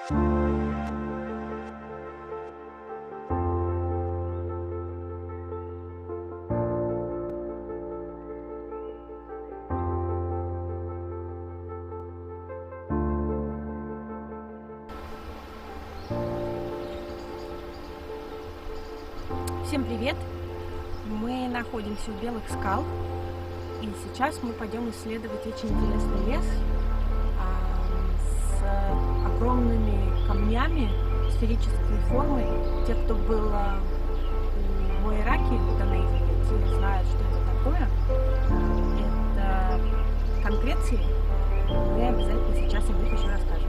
Всем привет! Мы находимся у Белых скал, и сейчас мы пойдем исследовать очень интересный лес с огромными камнями сферической формы. Те, кто был в Ираке, в Ганейде, те знают, что это такое. Это конкреции. Мы обязательно сейчас о них еще расскажем.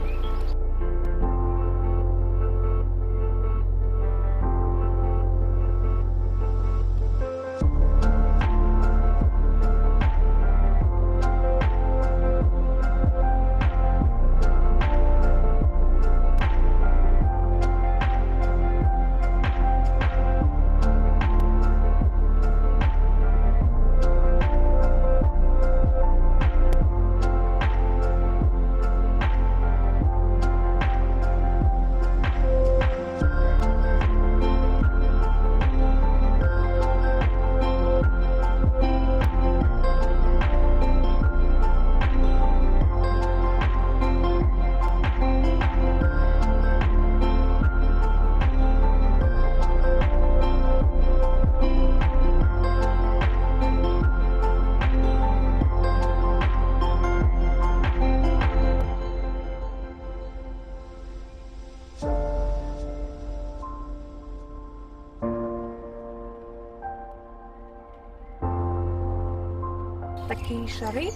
Такие шары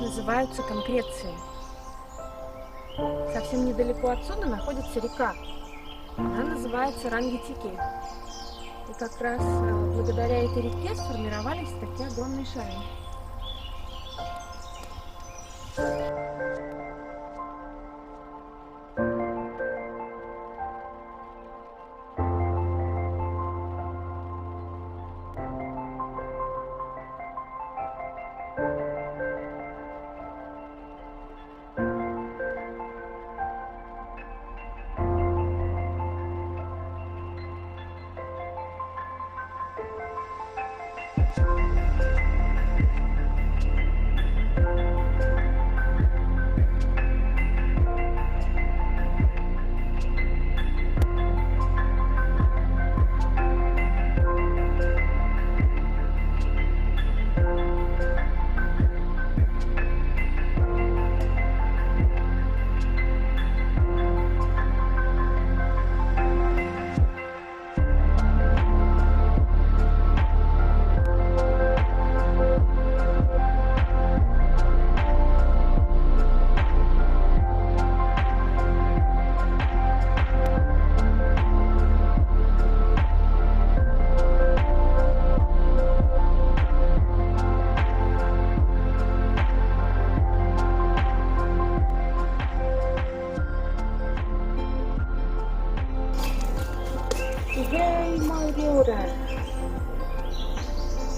называются конкреции. Совсем недалеко отсюда находится река. Она называется Рангитики. И как раз благодаря этой реке сформировались такие огромные шары.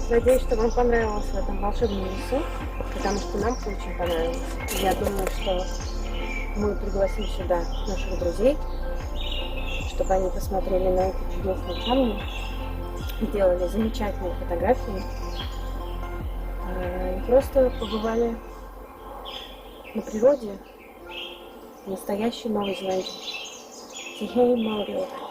Надеюсь, что вам понравилось в этом волшебном лесу, потому что нам очень понравилось. Я думаю, что мы пригласим сюда наших друзей, чтобы они посмотрели на эти чудесные камни, сделали замечательные фотографии и просто побывали на природе в настоящей Новой Зеландии. Тихей Маориора.